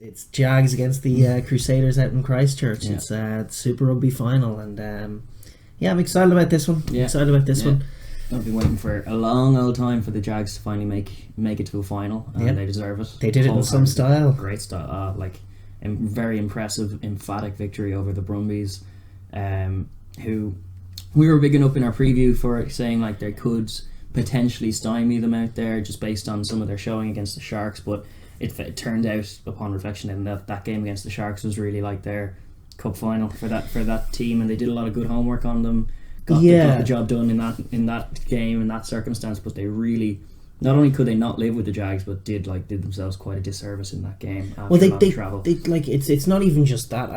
It's Jags against the Crusaders out in Christchurch. Yeah. It's the Super Rugby final, and I'm excited about this one. Yeah. Excited about this one. I've been waiting for a long old time for the Jags to finally make it to a final, and they deserve it. They did it in some style. Great style, very impressive, emphatic victory over the Brumbies, who we were bigging up in our preview for saying like they could potentially stymie them out there just based on some of their showing against the Sharks, but it turned out upon reflection in that game against the Sharks was really like their cup final for that team, and they did a lot of good homework on them. Got the job done in that game, in that circumstance, but they really, not only could they not live with the Jags, but did themselves quite a disservice in that game after a lot of travel. It's not even just that.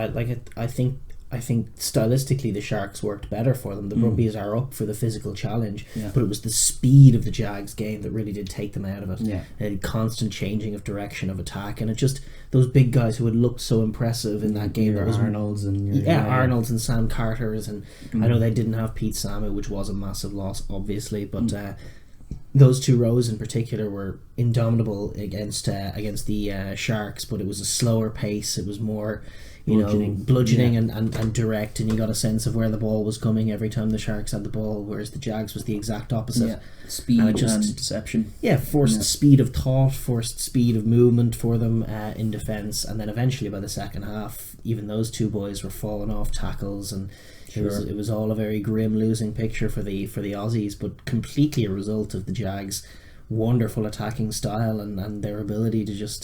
I think stylistically the Sharks worked better for them. The Brumbies are up for the physical challenge, but it was the speed of the Jags game that really did take them out of it. Yeah. A constant changing of direction of attack, and it just, those big guys who had looked so impressive in that game. Arnold's and Arnold's and Sam Carter's, and I know they didn't have Pete Samu, which was a massive loss, obviously, but those two rows in particular were indomitable against the Sharks, but it was a slower pace. It was more bludgeoning and direct, and you got a sense of where the ball was coming every time the Sharks had the ball, whereas the Jags was the exact opposite. Speed and deception. Forced speed of thought, forced speed of movement for them in defence, and then eventually by the second half, even those two boys were falling off tackles, and it was all a very grim losing picture for the Aussies, but completely a result of the Jags' wonderful attacking style and their ability to just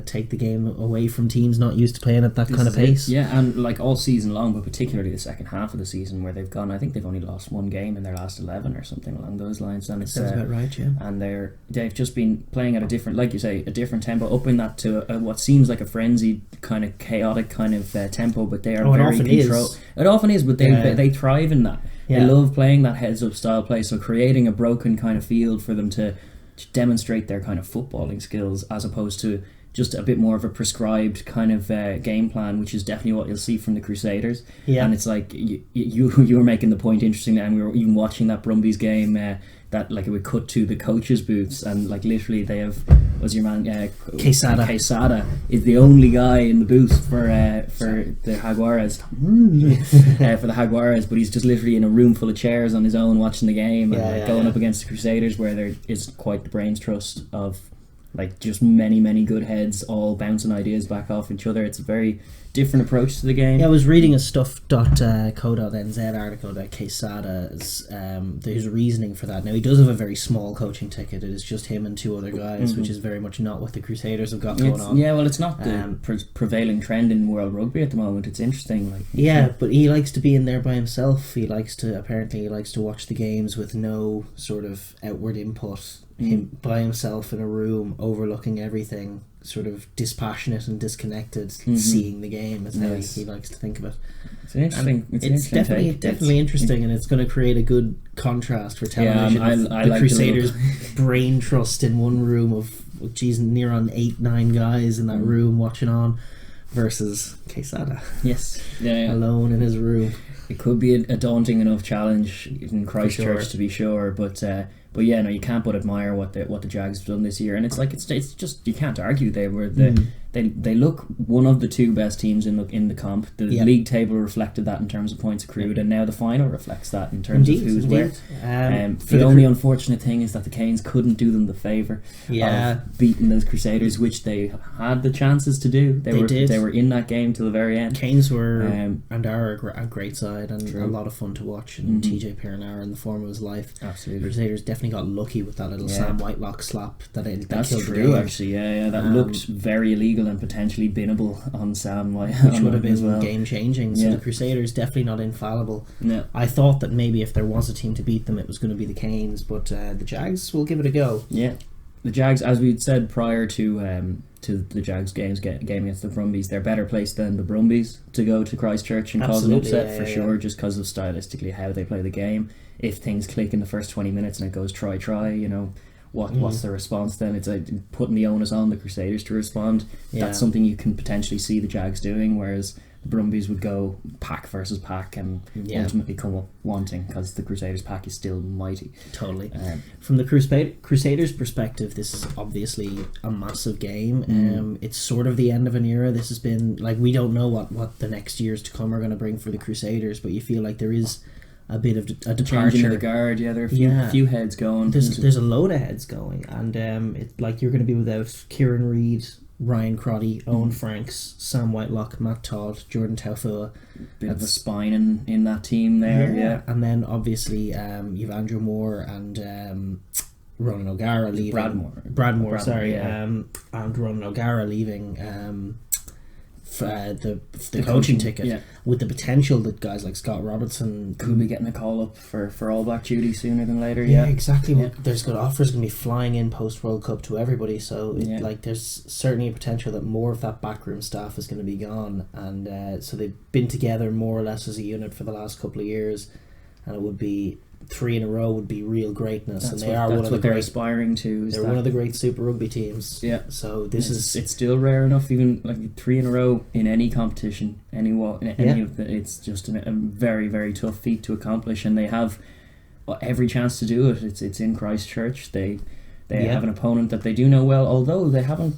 take the game away from teams not used to playing at that kind of pace. And like all season long, but particularly the second half of the season, where they've gone, I think they've only lost one game in their last 11 or something along those lines, and sounds about right, yeah. And they've just been playing at a different, like you say, a different tempo, up in that to what seems like a frenzied kind of chaotic kind of tempo, but they are very controlled. It often is, but they thrive in that. They love playing that heads up style play, so creating a broken kind of field for them to demonstrate their kind of footballing skills, as opposed to just a bit more of a prescribed kind of game plan, which is definitely what you'll see from the Crusaders. And it's like you were making the point interesting, and we were even watching that Brumbies game that like it would cut to the coaches' booths, and like literally they have, was your man Quesada is the only guy in the booth for the Jaguares for the Jaguares, but he's just literally in a room full of chairs on his own watching the game, and going up against the Crusaders, where there is quite the brains trust of like just many good heads all bouncing ideas back off each other. It's a very different approach to the game. I was reading a stuff.co.nz article about Quesada's his reasoning for that. Now, he does have a very small coaching ticket. It is just him and two other guys, which is very much not what the Crusaders have got going on. Yeah, well, it's not the prevailing trend in world rugby at the moment. It's interesting. But he likes to be in there by himself. He likes to watch the games with no sort of outward input. Him by himself in a room overlooking everything, sort of dispassionate and disconnected, seeing the game is how he likes to think of it. It's interesting. It's definitely interesting, and it's going to create a good contrast for television. I the like Crusaders' brain trust in one room of near on 8-9 guys in that room watching on, versus Quesada. Alone in his room. It could be a daunting enough challenge in Christchurch to be sure, but you can't but admire what the Jags have done this year, and it's just you can't argue they were they look one of the two best teams in the comp. The league table reflected that in terms of points accrued, and now the final reflects that in terms of who's where. The only unfortunate thing is that the Canes couldn't do them the favour of beating those Crusaders, which they had the chances to do. They were in that game till the very end. Canes were and are a great side and a lot of fun to watch, and TJ Perenara in the form of his life. Absolutely, Crusaders definitely got lucky with that little Sam Whitelock slap that killed true, the game. Actually, that looked very illegal and potentially binnable on Sam White, which would have been game changing. So the Crusaders definitely not infallible. I thought that maybe if there was a team to beat them, it was going to be the Canes, but the Jags will give it a go. The Jags, as we'd said prior to the Jags game against the Brumbies, they're better placed than the Brumbies to go to Christchurch and cause an upset for sure, just because of stylistically how they play the game. If things click in the first 20 minutes and it goes try, what's the response then? It's putting the onus on the Crusaders to respond. That's something you can potentially see the Jags doing, whereas Brumbies would go pack versus pack and ultimately come up wanting, because the Crusaders pack is still mighty. Totally. From the Crusaders perspective, this is obviously a massive game. It's sort of the end of an era. This has been, like, we don't know what the next years to come are going to bring for the Crusaders, but you feel like there is a bit of a departure. Changing of the guard, there are a few heads going. There's a load of heads going, and it's like you're going to be without Kieran Reid, Ryan Crotty, Owen Franks, Sam Whitelock, Matt Todd, Jordan Taufua. Bit of a spine in that team there, And then obviously you've Andrew Moore and Ronan O'Gara leaving. Bradmore, sorry. And Ronan O'Gara leaving the coaching ticket, with the potential that guys like Scott Robertson could be getting a call up for all black duty sooner than later. Exactly. There's good offers going to be flying in post World Cup to everybody, so there's certainly a potential that more of that backroom staff is going to be gone, and so they've been together more or less as a unit for the last couple of years, and it would be 3 in a row would be real greatness. That's and they are one of the they're great, aspiring to. They're one of the great Super Rugby teams. Yeah. So it's still rare enough, even like 3 in a row in any competition, any of the, it's just a very, very tough feat to accomplish, and they have every chance to do it. It's in Christchurch. They have an opponent that they do know well, although they haven't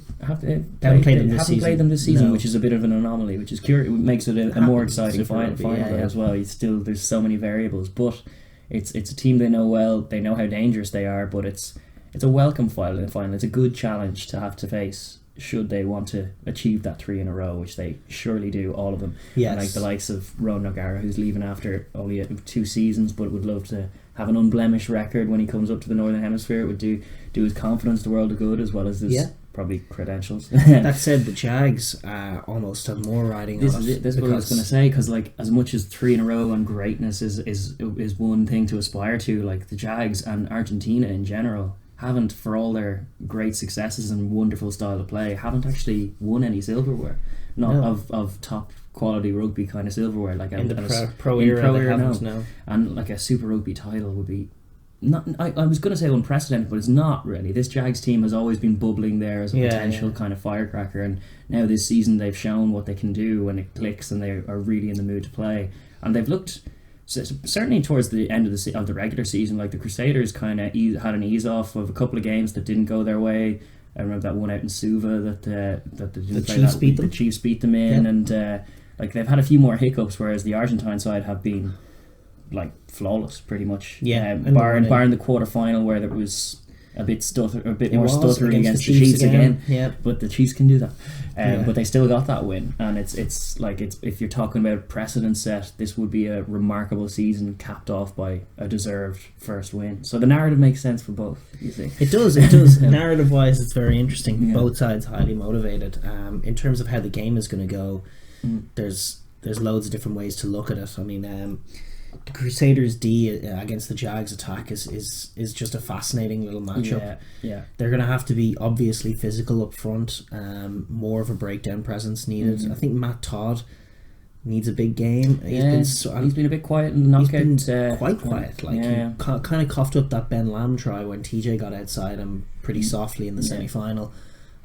played them this season, which is a bit of an anomaly, which is curious. It makes it a more exciting final as well. There's so many variables, but it's a team they know well. They know how dangerous they are, but it's a welcome final. It's a good challenge to have to face should they want to achieve that 3 in a row, which they surely do, all of them. Yes. And like the likes of Ronan O'Gara, who's leaving after only 2 seasons, but would love to have an unblemished record when he comes up to the Northern Hemisphere. It would do his confidence the world of good, as well as his probably credentials. That said, the Jags almost have more riding on it. This is what I was going to say, because like, as much as 3 in a row and greatness is one thing to aspire to, like the Jags and Argentina in general haven't, for all their great successes and wonderful style of play, haven't actually won any silverware, of top quality rugby kind of silverware, like in the pro era, no. And like a Super Rugby title would be not. I was going to say unprecedented, but it's not really. This Jags team has always been bubbling there as a potential kind of firecracker, and now this season they've shown what they can do when it clicks, and they are really in the mood to play, and they've looked. So certainly towards the end of the regular season, like the Crusaders kind of had an ease off of a couple of games that didn't go their way. I remember that one out in Suva that the Chiefs beat them. The Chiefs beat them in, and like they've had a few more hiccups, whereas the Argentine side have been like flawless pretty much. Barring the quarter final where there was a bit more stuttering against the Chiefs again. Yeah. But the Chiefs can do that. But they still got that win, and it's if you're talking about precedent set, this would be a remarkable season capped off by a deserved first win. So the narrative makes sense for both, you see. It does. Narrative wise, it's very interesting. Both sides highly motivated. In terms of how the game is going to go, there's loads of different ways to look at it. I mean, the Crusaders D against the Jags attack is just a fascinating little matchup. They're going to have to be obviously physical up front. More of a breakdown presence needed. I think Matt Todd needs a big game. He's been a bit quiet in the knockout. He's been quite quiet. Like he kind of coughed up that Ben Lamb try when TJ got outside him pretty softly in the semi-final.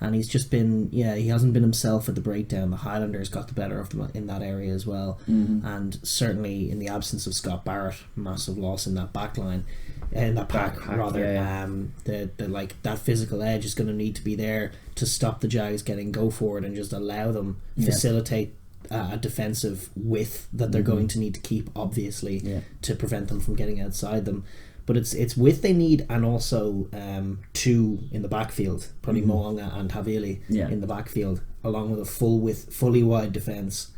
And he's just been, he hasn't been himself at the breakdown. The Highlanders got the better of him in that area as well. And certainly in the absence of Scott Barrett, massive loss in that back line, in that pack rather. The like that physical edge is going to need to be there to stop the Jags getting go forward and just allow them facilitate a defensive width that they're going to need to keep, obviously, to prevent them from getting outside them. But it's width they need, and also 2 in the backfield, probably Moanga and Havili in the backfield, along with a fully wide defence.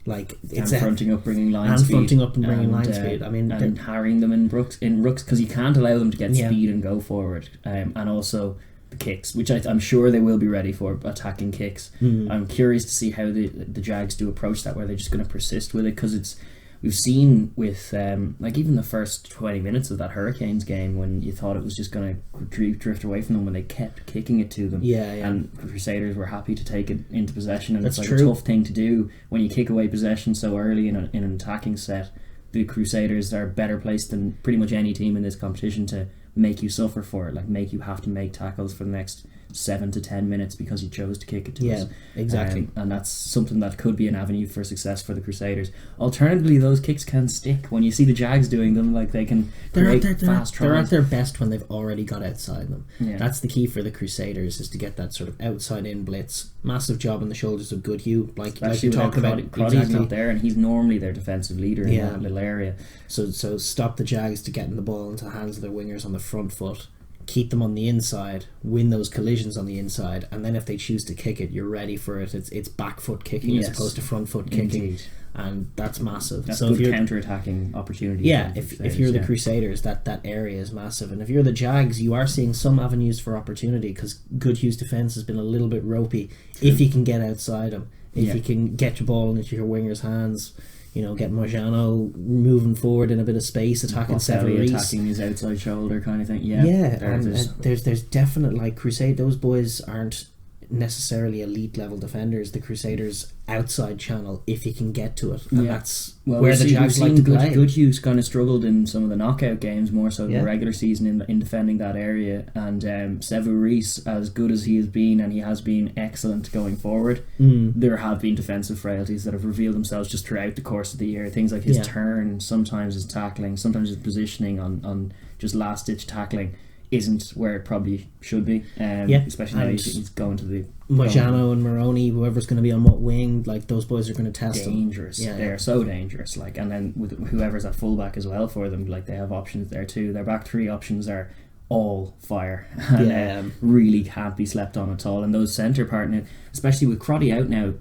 Like it's fronting up, bringing line speed, speed. I mean, and harrying them in rucks because you can't allow them to get speed and go forward. And also the kicks, which I'm sure they will be ready for, attacking kicks. I'm curious to see how the Jags do approach that, where they're just going to persist with it, because we've seen with like even the first 20 minutes of that Hurricanes game, when you thought it was just going to drift away from them, when they kept kicking it to them, and the Crusaders were happy to take it into possession, and it's like a tough thing to do when you kick away possession so early in an attacking set. The Crusaders are better placed than pretty much any team in this competition to make you suffer for it, like make you have to make tackles for the next 7 to 10 minutes because you chose to kick it to us. Exactly. And that's something that could be an avenue for success for the Crusaders. Alternatively, those kicks can stick. When you see the Jags doing them, like they can create fast tries. They're at their best when they've already got outside them. Yeah. That's the key for the Crusaders, is to get that sort of outside in blitz. Massive job on the shoulders of Goodhue, like you talked about. Crotty's not there, and he's normally their defensive leader in that little area. So stop the Jags to getting the ball into the hands of their wingers on the front foot. Keep them on the inside, win those collisions on the inside, and then if they choose to kick it, you're ready for it. It's back foot kicking as opposed to front foot kicking. Indeed. And that's massive. That's so good counter-attacking opportunity. Yeah, if you're the Crusaders, that area is massive. And if you're the Jags, you are seeing some avenues for opportunity, because Goodhue's defence has been a little bit ropey. True. If you can get outside him, if you can get your ball into your winger's hands, get Mojano moving forward in a bit of space, attacking Severies, attacking his outside shoulder kind of thing. And there's definite Crusade. Those boys aren't necessarily elite level defenders. The Crusaders outside channel, if you can get to it, and that's where the Jags like to play. Goodhue's kind of struggled in some of the knockout games more so the regular season in defending that area, and Severies, as good as he has been, and he has been excellent going forward, there have been defensive frailties that have revealed themselves just throughout the course of the year. Things like his turn, sometimes his tackling, sometimes his positioning on just last ditch tackling isn't where it probably should be, especially now he's going to the Mojano and Maroney, whoever's going to be on what wing, those boys are going to test dangerous. They're so dangerous. And then with whoever's at fullback as well for them, they have options there too. Their back three options are all fire and really can't be slept on at all. And those centre partner, especially with Crotty out now,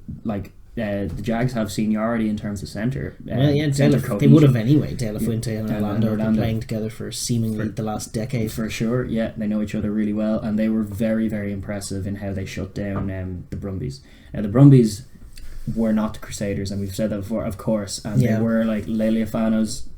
the Jags have seniority in terms of centre. They would have anyway. De La Fuente and Orlando have been playing together for seemingly the last decade. For sure, they know each other really well, and they were very, very impressive in how they shut down the Brumbies. Now, the Brumbies were not the Crusaders, and we've said that before, of course, and they were Lealiafano's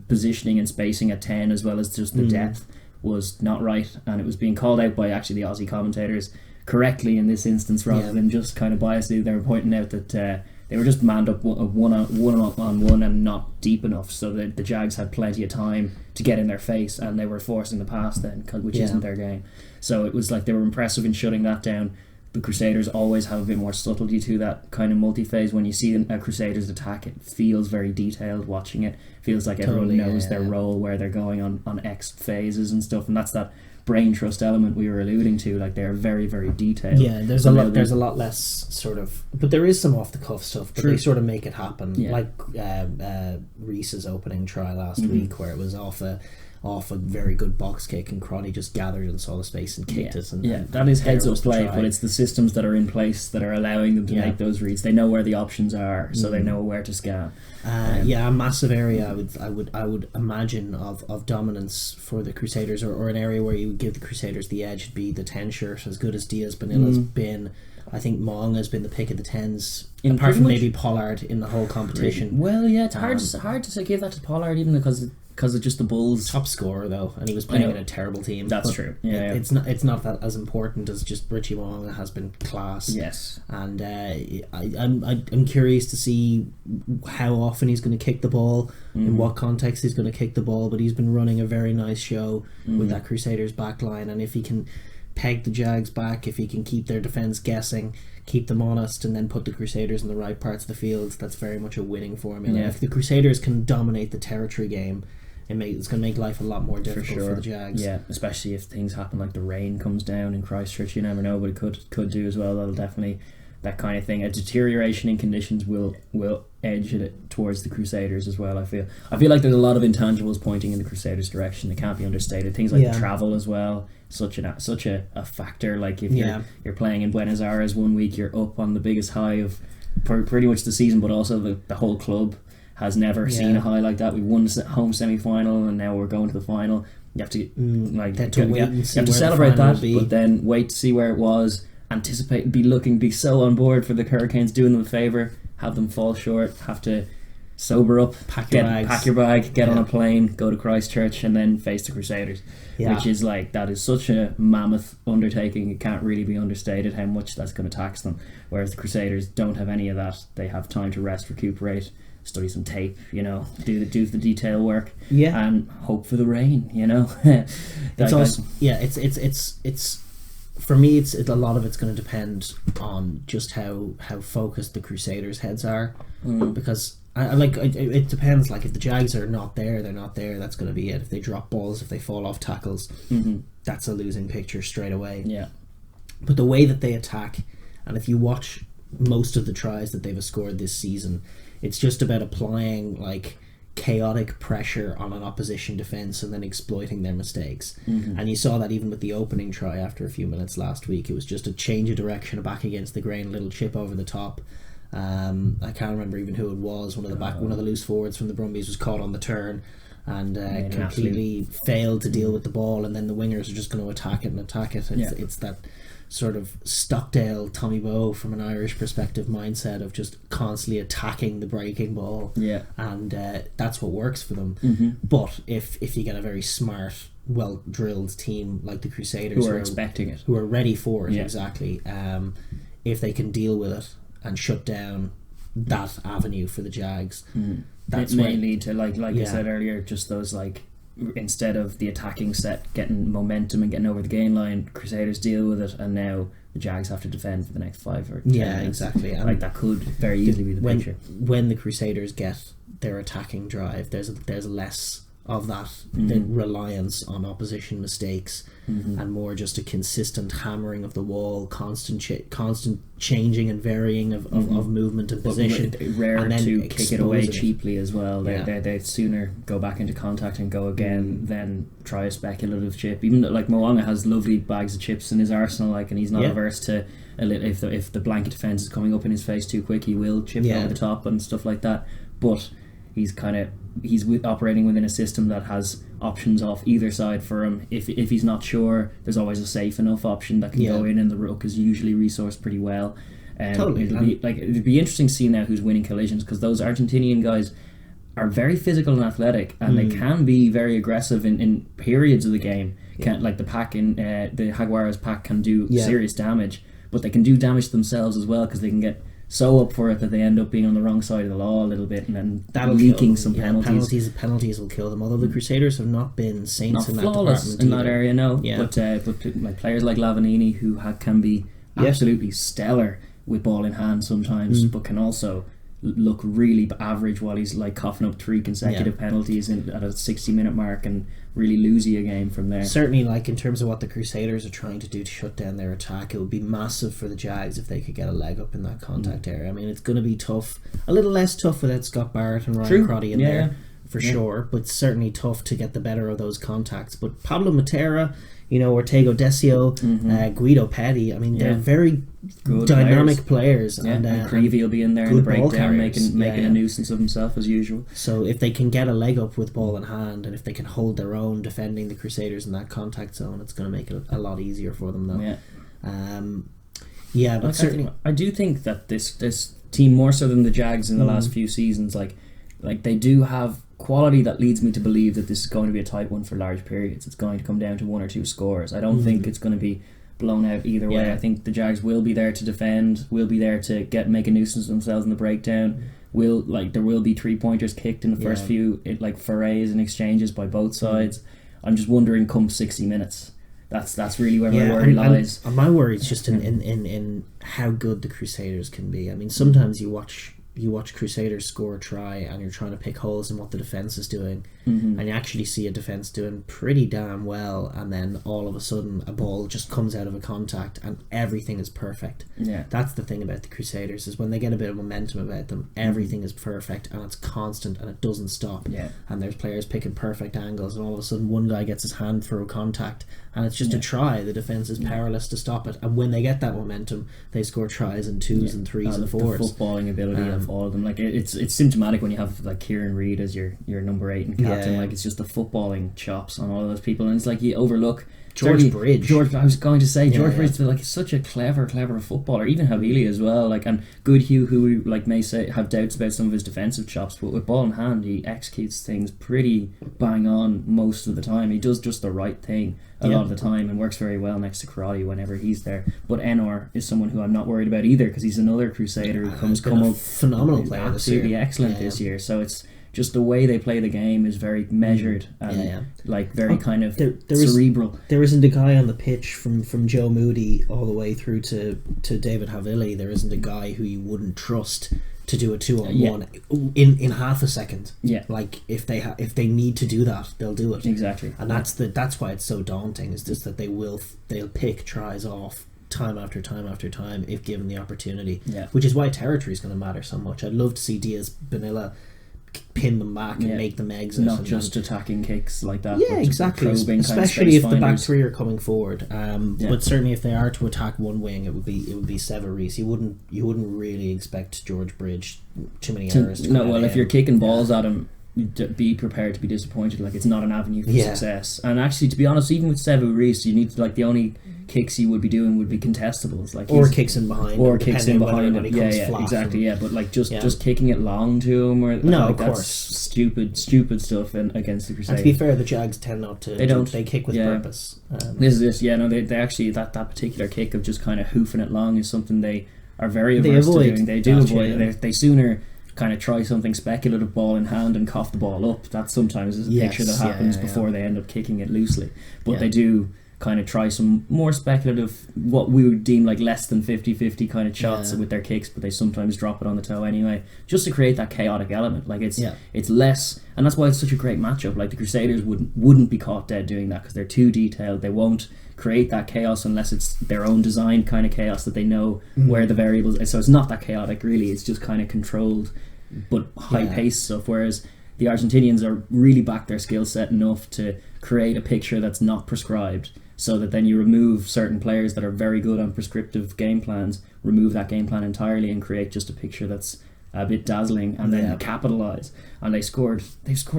positioning and spacing at 10, as well as just the depth, was not right, and it was being called out by actually the Aussie commentators correctly in this instance, rather than just kind of biasly. They were pointing out that they were just manned up one on one and not deep enough, so that the Jags had plenty of time to get in their face, and they were forcing the pass then, which isn't their game. So it was they were impressive in shutting that down. The Crusaders always have a bit more subtlety to that kind of multi-phase. When you see a Crusaders attack, it feels very detailed watching it. Feels like everyone knows their role, where they're going on X phases and stuff, and that's that brain trust element we were alluding to. They're very, very detailed. There's a lot less sort of, but there is some off the cuff stuff, but they sort of make it happen. Reese's opening try last week, where it was off a very good box kick, and Crotty just gathered and saw the space and kicked it. And that is heads up play, but it's the systems that are in place that are allowing them to make those reads. They know where the options are, so they know where to scan. A massive area I would imagine of dominance for the Crusaders, or an area where you would give the Crusaders the edge, would be the 10 shirt. As good as Diaz Bonilla's been, I think Mong has been the pick of the 10s, apart from maybe Pollard in the whole competition. Well, it's hard to give that to Pollard, even because of just the Bulls. Top scorer though, and he was playing in a terrible team. That's true. It's not that as important as just Richie Wong has been class. Yes, and I'm curious to see how often he's going to kick the ball, in what context he's going to kick the ball. But he's been running a very nice show with that Crusaders backline, and if he can peg the Jags back, if he can keep their defence guessing, keep them honest, and then put the Crusaders in the right parts of the field, that's very much a winning formula. If the Crusaders can dominate the territory game, it's going to make life a lot more difficult for the Jags. Yeah, especially if things happen like the rain comes down in Christchurch. You never know, but it could do as well. That'll definitely, that kind of thing. A deterioration in conditions will edge it towards the Crusaders as well. I feel like there's a lot of intangibles pointing in the Crusaders' direction. It can't be understated. Things like the travel as well. Such a factor. Like if you're playing in Buenos Aires one week, you're up on the biggest high of pretty much the season, but also the whole club has never seen a high like that. We won the home semi-final, and now we're going to the final. You have to celebrate that, but then wait to see where it was. Anticipate, be so on board for the Hurricanes, doing them a favour, have them fall short, have to sober up, pack your bag, get on a plane, go to Christchurch, and then face the Crusaders, which is that is such a mammoth undertaking. It can't really be understated how much that's going to tax them, whereas the Crusaders don't have any of that. They have time to rest, recuperate, study some tape, do the detail work, and hope for the rain. It's also it's for me, a lot of it's going to depend on just how focused the Crusaders' heads are, because it depends. Like, if the Jags are not there, they're not there. That's going to be it. If they drop balls, if they fall off tackles, that's a losing picture straight away. Yeah. But the way that they attack, and if you watch most of the tries that they've scored this season, it's just about applying like chaotic pressure on an opposition defence and then exploiting their mistakes. And you saw that even with the opening try after a few minutes last week. It was just a change of direction, back against the grain, a little chip over the top. I can't remember even who it was. One of the loose forwards from the Brumbies was caught on the turn and completely failed to deal with the ball, and then the wingers are just going to attack it. It's that sort of Stockdale, Tommy Bowe from an Irish perspective mindset of just constantly attacking the breaking ball, and that's what works for them. But if you get a very smart, well drilled team like the Crusaders, who are expecting it, who are ready for it, exactly, if they can deal with it and shut down that avenue for the Jags, that may lead to like I said earlier, just those like, instead of the attacking set getting momentum and getting over the gain line, Crusaders deal with it, and now the Jags have to defend for the next 5 or 10 minutes. Exactly. And like, that could very easily be the picture. When the Crusaders get their attacking drive, there's less of that the reliance on opposition mistakes, and more just a consistent hammering of the wall, constant changing and varying of movement and position. Rare to kick it away cheaply as well. They sooner go back into contact and go again than try a speculative chip. Even though, like, Mo'unga has lovely bags of chips in his arsenal, like, and he's not averse to if the blanket defence is coming up in his face too quick, he will chip over the top and stuff like that. But he's operating within a system that has options off either side for him. If he's not sure, there's always a safe enough option that can go in, and the ruck is usually resourced pretty well. Totally. It'd be interesting to see now who's winning collisions, because those Argentinian guys are very physical and athletic, and they can be very aggressive in periods of the game. Like the pack in the Jaguares pack can do serious damage, but they can do damage themselves as well, because they can get so up for it that they end up being on the wrong side of the law a little bit, and then that'll leaking some penalties. Penalties will kill them. Although the Crusaders have not been saints in that department in that area, no. But like players like Lavanini, who can be absolutely stellar with ball in hand sometimes, but can also look really average while he's like coughing up 3 consecutive penalties at a 60-minute mark, and really lose you a game from there. Certainly, like, in terms of what the Crusaders are trying to do to shut down their attack, it would be massive for the Jags if they could get a leg up in that contact area. I mean, it's going to be tough, a little less tough without Scott Barrett and Ryan Crotty in there, for sure, but certainly tough to get the better of those contacts. But Pablo Matera, Ortego Decio, Guido Petty, I mean, they're very good dynamic players. And Creevy will be in there in the breakdown, making a nuisance of himself as usual. So if they can get a leg up with ball in hand, and if they can hold their own defending the Crusaders in that contact zone, it's going to make it a lot easier for them, though. But certainly I do think that this team, more so than the Jags in the last few seasons, like they do have quality that leads me to believe that this is going to be a tight one for large periods. It's going to come down to 1 or 2 scores. I don't think it's going to be blown out either way. I think the Jags will be there to defend, will be there to make a nuisance of themselves in the breakdown. There will be 3-pointers kicked in the first few forays and exchanges by both sides. I'm just wondering, come 60 minutes, that's really where my worry lies. And my worry is just in how good the Crusaders can be. I mean, sometimes you watch Crusaders score a try and you're trying to pick holes in what the defence is doing, and you actually see a defence doing pretty damn well, and then all of a sudden a ball just comes out of a contact and everything is perfect. That's the thing about the Crusaders, is when they get a bit of momentum about them, everything is perfect and it's constant and it doesn't stop, and there's players picking perfect angles, and all of a sudden one guy gets his hand through a contact and it's just a try. The defence is powerless to stop it, and when they get that momentum, they score tries and 2s and 3s and 4s. The footballing ability of all of them, like it's symptomatic when you have like Kieran Reid as your number 8 and captain. Like, it's just the footballing chops on all of those people, and it's like you overlook George Bridge. I was going to say George Bridge, like, is such a clever footballer. Even Havili as well. Like, and Goodhue, who we may say have doubts about some of his defensive chops, but with ball in hand, he executes things pretty bang on most of the time. He does just the right thing a lot of the time, and works very well next to Karate whenever he's there. But Enor is someone who I'm not worried about either, because he's another Crusader who come up phenomenal player, absolutely excellent this year. So it's just the way they play the game is very measured and like very kind of cerebral. There isn't a guy on the pitch from Joe Moody all the way through to David Havili. There isn't a guy who you wouldn't trust to do a 2-on-1 in half a second. Yeah, like if they need to do that, they'll do it. Exactly, and that's why it's so daunting. Is just that they'll pick tries off time after time after time if given the opportunity. Yeah, which is why territory is going to matter so much. I'd love to see Diaz Bonilla pin them back and make them exit, not just attacking kicks like that. Yeah, exactly. Especially if the back three are coming forward. But certainly if they are to attack one wing, it would be Sever Reece. You wouldn't really expect George Bridge too many errors. If you're kicking balls at him, be prepared to be disappointed. Like, it's not an avenue for success. And actually, to be honest, even with Sever Reece, you need to, like, the only kicks he would be doing would be contestables, like, or kicks in behind, or kicks in behind him. Exactly. But like just kicking it long to him, or no, like, of that's course, stupid stuff against the Crusaders. And to be fair, the Jags tend not to. They kick with purpose. They actually that particular kick of just kind of hoofing it long is something they are very averse to doing. They do avoid it. They sooner kind of try something speculative, ball in hand, and cough the ball up. That sometimes is a picture that happens before they end up kicking it loosely. But they do kind of try some more speculative, what we would deem like less than 50-50 kind of shots with their kicks, but they sometimes drop it on the toe anyway, just to create that chaotic element. Like, it's less, and that's why it's such a great matchup. Like, the Crusaders wouldn't be caught dead doing that because they're too detailed. They won't create that chaos unless it's their own design kind of chaos that they know where the variables are. So it's not that chaotic really, it's just kind of controlled but high paced stuff, whereas the Argentinians are really back their skill set enough to create a picture that's not prescribed, so that then you remove certain players that are very good on prescriptive game plans, remove that game plan entirely and create just a picture that's a bit dazzling, and then capitalise. And they've scored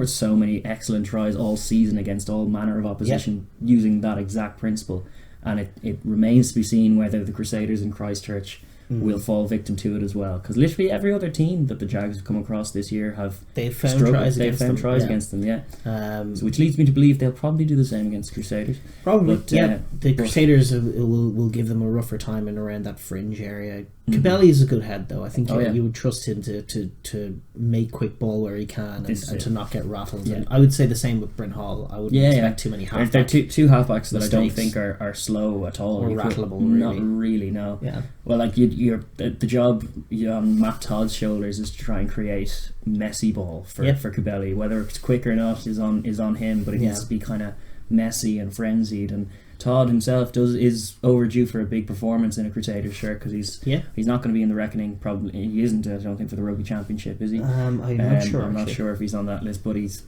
so many excellent tries all season against all manner of opposition using that exact principle, and it remains to be seen whether the Crusaders in Christchurch will fall victim to it as well, because literally every other team that the Jags have come across this year have found tries against them. So which leads me to believe they'll probably do the same against Crusaders. Probably, the Crusaders will give them a rougher time in around that fringe area. Cabelli is a good head, though. I think you would trust him to make quick ball where he can and to not get rattled. And I would say the same with Bryn Hall. I wouldn't expect too many halfbacks. There are two halfbacks that I don't think are slow at all. Or rattleable, really. Not really, no. Yeah. Well, like, the job on Matt Todd's shoulders is to try and create messy ball for Cabelli. Whether it's quick or not is on him, but it needs to be kind of messy and frenzied. And Todd himself is overdue for a big performance in a Crusaders shirt, because he's not going to be in the reckoning. Probably he isn't. I don't think, for the Rugby Championship, is he? I'm not sure. I'm not sure if he's on that list, but he's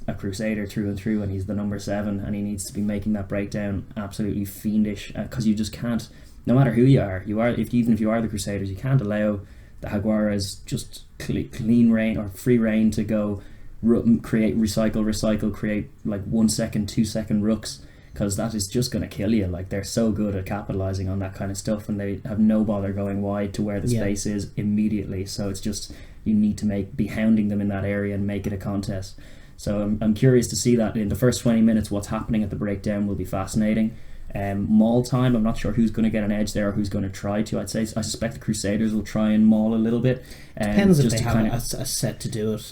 a Crusader through and through, and he's the number 7, and he needs to be making that breakdown absolutely fiendish, because you just can't. No matter who you are, even if you are the Crusaders, you can't allow the Jaguares just clean reign or free reign to go create recycle, create like 1 second, 2 second rooks, because that is just going to kill you. Like, they're so good at capitalising on that kind of stuff, and they have no bother going wide to where the space is immediately. So it's just, you need to be hounding them in that area and make it a contest. So I'm curious to see that in the first 20 minutes. What's happening at the breakdown will be fascinating. Maul time, I'm not sure who's going to get an edge there or who's going to try to. I suspect the Crusaders will try and maul a little bit. Depends if they have a set to do it.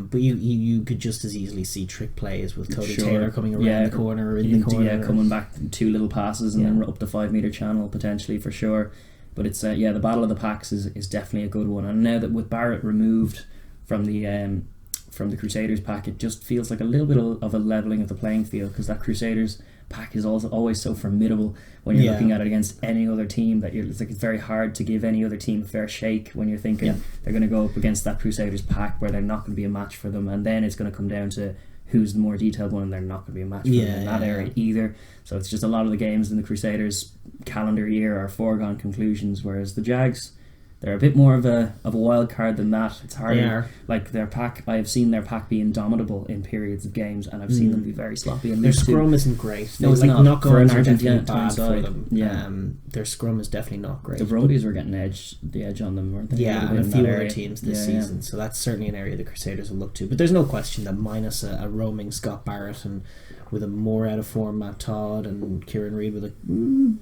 But you could just as easily see trick plays with Cody Taylor coming around the corner or in the corner. Coming back 2 little passes and then up the 5 metre channel potentially, for sure. But it's the Battle of the Packs is definitely a good one. And now that with Barrett removed from the Crusaders pack, it just feels like a little bit of a levelling of the playing field, because that Crusaders pack is also always so formidable when you're looking at it against any other team, that it's very hard to give any other team a fair shake when you're thinking they're going to go up against that Crusaders pack where they're not going to be a match for them, and then it's going to come down to who's the more detailed one, and they're not going to be a match for them in that area either. So it's just a lot of the games in the Crusaders calendar year are foregone conclusions, whereas the Jags, they're a bit more of a wild card than that. It's harder. Like, their pack, I have seen their pack be indomitable in periods of games, and I've seen them be very sloppy. And their scrum isn't great. No, it's not. Knock For an Argentinian bad for them. Their scrum is definitely not great. The Brumbies were getting the edge on them, weren't they? Yeah, and a few other teams this season. So that's certainly an area the Crusaders will look to. But there's no question that minus a roaming Scott Barrett, and with a more out of form Matt Todd and Kieran Reid with a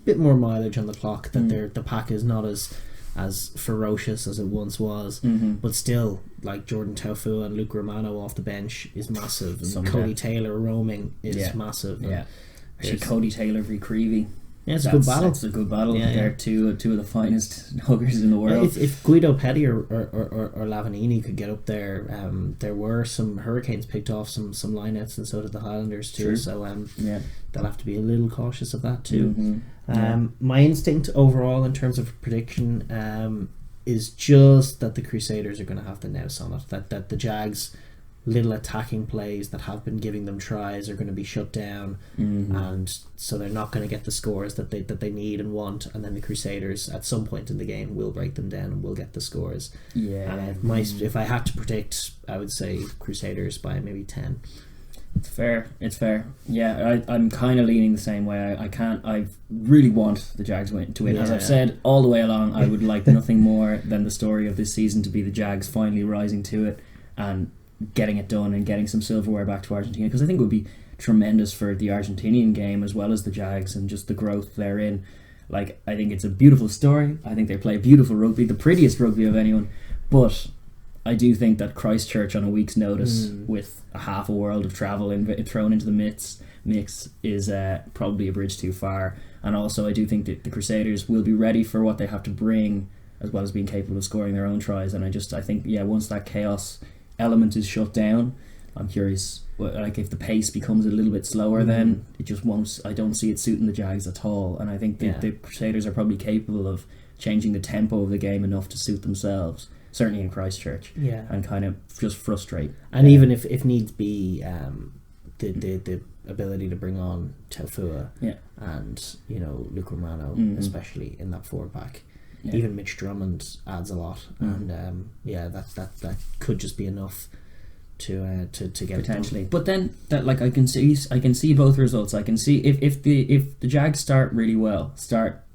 bit more mileage on the clock, that the pack is not as as ferocious as it once was. But still, like Jordan Taufua and Luke Romano off the bench is massive, and Cody Taylor roaming is massive. Actually, Cody Taylor v Creevy. Yeah, it's a good battle. It's a good battle. They're two of the finest huggers in the world. If Guido Petty or Lavanini could get up there, there were some Hurricanes picked off some lineouts, and so did the Highlanders too. True. So they'll have to be a little cautious of that too. My instinct overall in terms of prediction is just that the Crusaders are going to have the nous on it. That the Jags' little attacking plays that have been giving them tries are going to be shut down, and so they're not going to get the scores that they need and want, and then the Crusaders at some point in the game will break them down and will get the scores. If I had to predict, I would say Crusaders by maybe 10. It's fair. I'm kind of leaning the same way. I really want the Jags to win. As I've said all the way along, I would like nothing more than the story of this season to be the Jags finally rising to it and getting it done and getting some silverware back to Argentina, because I think it would be tremendous for the Argentinian game as well as the Jags and just the growth therein. Like, I think it's a beautiful story. I think they play beautiful rugby, the prettiest rugby of anyone, but I do think that Christchurch on a week's notice with a half a world of travel thrown into the mix is probably a bridge too far. And also I do think that the Crusaders will be ready for what they have to bring, as well as being capable of scoring their own tries. And I think once that chaos element is shut down, I'm curious, like, if the pace becomes a little bit slower, then it just won't. I don't see it suiting the Jags at all, and I think the Crusaders are probably capable of changing the tempo of the game enough to suit themselves, certainly in Christchurch, and kind of just frustrate. And even if needs be, the ability to bring on Taufua and Luke Romano, especially in that forward pack. Even Mitch Drummond adds a lot, and that could just be enough to get potentially. But then that, like, I can see both results. I can see if the Jags start really well,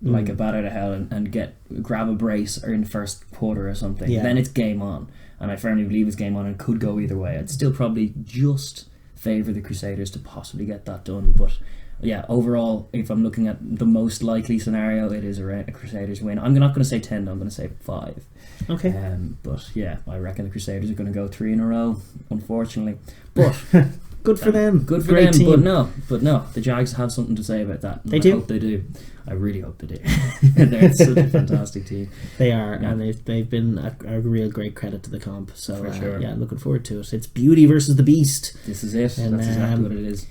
like a bat out of hell, and grab a brace or in the first quarter or something, then it's game on. And I firmly believe it's game on and could go either way. I'd still probably just favour the Crusaders to possibly get that done, but overall, if I'm looking at the most likely scenario, it is a Crusaders win. I'm not going to say 10, I'm going to say 5. Okay. But I reckon the Crusaders are going to go 3 in a row, unfortunately. But good for them. Good for Great them. Team. But no, the Jags have something to say about that. They do. I hope they do. I really hope they do. They're such a fantastic team. They are, and they've been a real great credit to the comp. So for sure. Looking forward to it. It's Beauty versus the Beast. This is it. And, that's exactly what it is.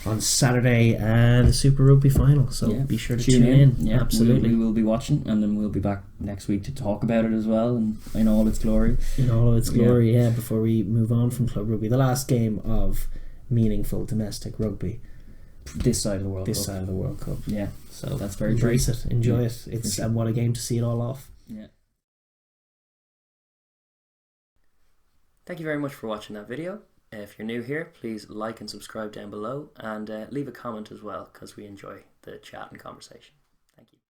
On Saturday, the Super Rugby final, so be sure to tune in. Yeah, absolutely. We will be watching, and then we'll be back next week to talk about it as well, and in all its glory. Before we move on from club rugby, the last game of meaningful domestic rugby this side of the World Cup. Side of the World Cup. Yeah, so that's very embrace true. it, enjoy it. It's and what a game to see it all off. Yeah. Thank you very much for watching that video. If you're new here, please like and subscribe down below, and leave a comment as well, because we enjoy the chat and conversation.